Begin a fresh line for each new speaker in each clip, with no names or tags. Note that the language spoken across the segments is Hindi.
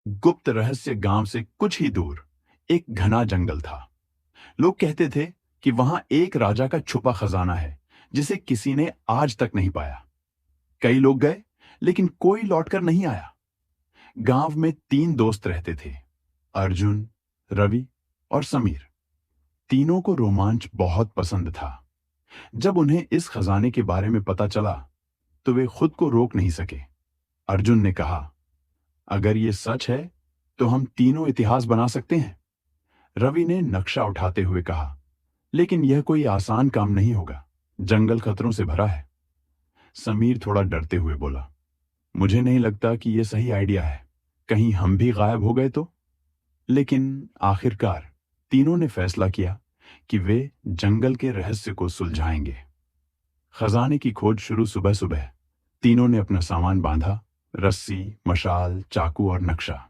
गुप्त रहस्य गांव से कुछ ही दूर एक घना जंगल था। लोग कहते थे कि वहां एक राजा का छुपा खजाना है जिसे किसी ने आज तक नहीं पाया। कई लोग गए, लेकिन कोई लौटकर नहीं आया। गांव में तीन दोस्त रहते थे, अर्जुन, रवि और समीर। तीनों को रोमांच बहुत पसंद था। जब उन्हें इस खजाने के बारे में पता चला तो वे खुद को रोक नहीं सके। अर्जुन ने कहा, अगर ये सच है तो हम तीनों इतिहास बना सकते हैं। रवि ने नक्शा उठाते हुए कहा, लेकिन यह कोई आसान काम नहीं होगा, जंगल खतरों से भरा है। समीर थोड़ा डरते हुए बोला, मुझे नहीं लगता कि यह सही आइडिया है, कहीं हम भी गायब हो गए तो। लेकिन आखिरकार तीनों ने फैसला किया कि वे जंगल के रहस्य को सुलझाएंगे। खजाने की खोज शुरू सुबह सुबह। तीनों ने अपना सामान बांधा, रस्सी, मशाल, चाकू और नक्शा।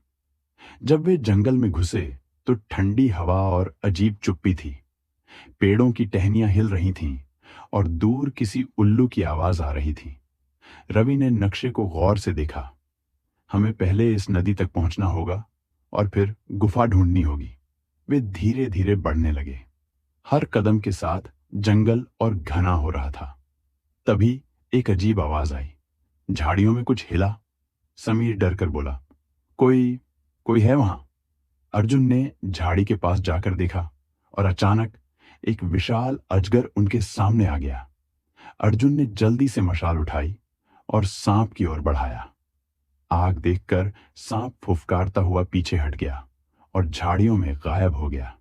जब वे जंगल में घुसे तो ठंडी हवा और अजीब चुप्पी थी। पेड़ों की टहनियां हिल रही थीं और दूर किसी उल्लू की आवाज आ रही थी। रवि ने नक्शे को गौर से देखा। हमें पहले इस नदी तक पहुंचना होगा और फिर गुफा ढूंढनी होगी। वे धीरे धीरे बढ़ने लगे। हर कदम के साथ जंगल और घना हो रहा था। तभी एक अजीब आवाज आई। झाड़ियों में कुछ हिला। समीर डरकर बोला, कोई कोई है वहां? अर्जुन ने झाड़ी के पास जाकर देखा और अचानक एक विशाल अजगर उनके सामने आ गया। अर्जुन ने जल्दी से मशाल उठाई और सांप की ओर बढ़ाया। आग देखकर सांप फुफकारता हुआ पीछे हट गया और झाड़ियों में गायब हो गया।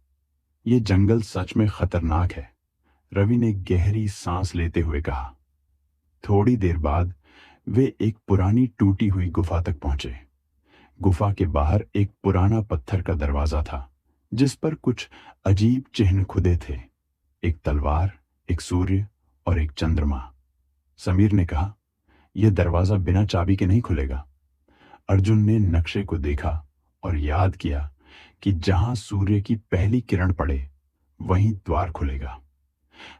ये जंगल सच में खतरनाक है, रवि ने गहरी सांस लेते हुए कहा। थोड़ी देर बाद वे एक पुरानी टूटी हुई गुफा तक पहुंचे। गुफा के बाहर एक पुराना पत्थर का दरवाजा था, जिस पर कुछ अजीब चिन्ह खुदे थे। एक तलवार, एक सूर्य और एक चंद्रमा। समीर ने कहा, यह दरवाजा बिना चाबी के नहीं खुलेगा। अर्जुन ने नक्शे को देखा और याद किया कि जहां सूर्य की पहली किरण पड़े वहीं द्वार खुलेगा।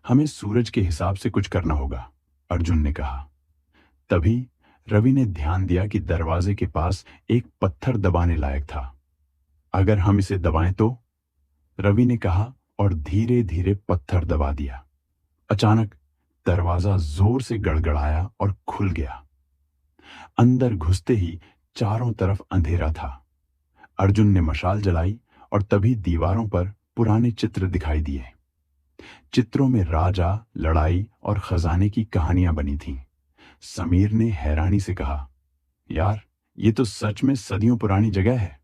हमें सूरज के हिसाब से कुछ करना होगा, अर्जुन ने कहा। तभी रवि ने ध्यान दिया कि दरवाजे के पास एक पत्थर दबाने लायक था। अगर हम इसे दबाएं तो? रवि ने कहा और धीरे धीरे पत्थर दबा दिया। अचानक दरवाजा जोर से गड़गड़ाया और खुल गया। अंदर घुसते ही चारों तरफ अंधेरा था। अर्जुन ने मशाल जलाई और तभी दीवारों पर पुराने चित्र दिखाई दिए। चित्रों में राजा, लड़ाई और खजाने की कहानियां बनी थीं। समीर ने हैरानी से कहा, यार, ये तो सच में सदियों पुरानी जगह है।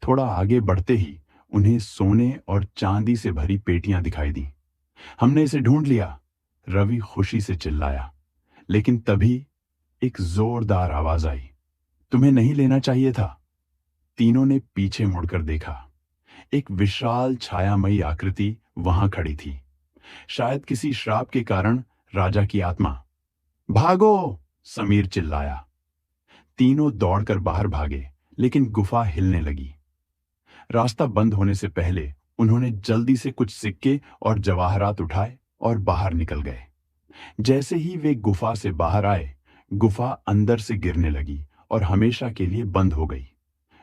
थोड़ा आगे बढ़ते ही उन्हें सोने और चांदी से भरी पेटियां दिखाई दी। हमने इसे ढूंढ लिया, रवि खुशी से चिल्लाया। लेकिन तभी एक जोरदार आवाज आई, तुम्हें नहीं लेना चाहिए था। तीनों ने पीछे मुड़कर देखा। एक विशाल छायामयी आकृति वहां खड़ी थी, शायद किसी श्राप के कारण राजा की आत्मा। भागो! समीर चिल्लाया। तीनों दौड़कर बाहर भागे, लेकिन गुफा हिलने लगी। रास्ता बंद होने से पहले उन्होंने जल्दी से कुछ सिक्के और जवाहरात उठाए और बाहर निकल गए। जैसे ही वे गुफा से बाहर आए, गुफा अंदर से गिरने लगी और हमेशा के लिए बंद हो गई।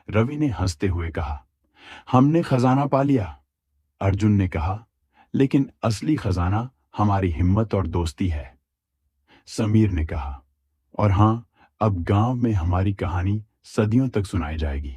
रवि ने हंसते हुए कहा, हमने खजाना पा लिया। अर्जुन ने कहा, लेकिन असली खजाना हमारी हिम्मत और दोस्ती है। समीर ने कहा, और हां, अब गांव में हमारी कहानी सदियों तक सुनाई जाएगी।